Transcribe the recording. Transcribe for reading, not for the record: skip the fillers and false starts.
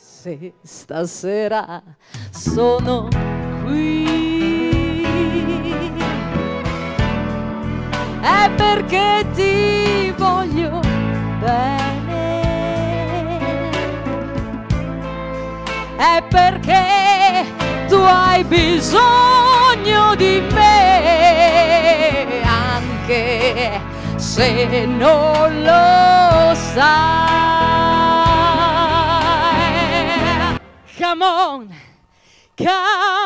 Se stasera sono qui è perché ti voglio bene, è perché tu hai bisogno di me, anche se non lo sai. Come on, come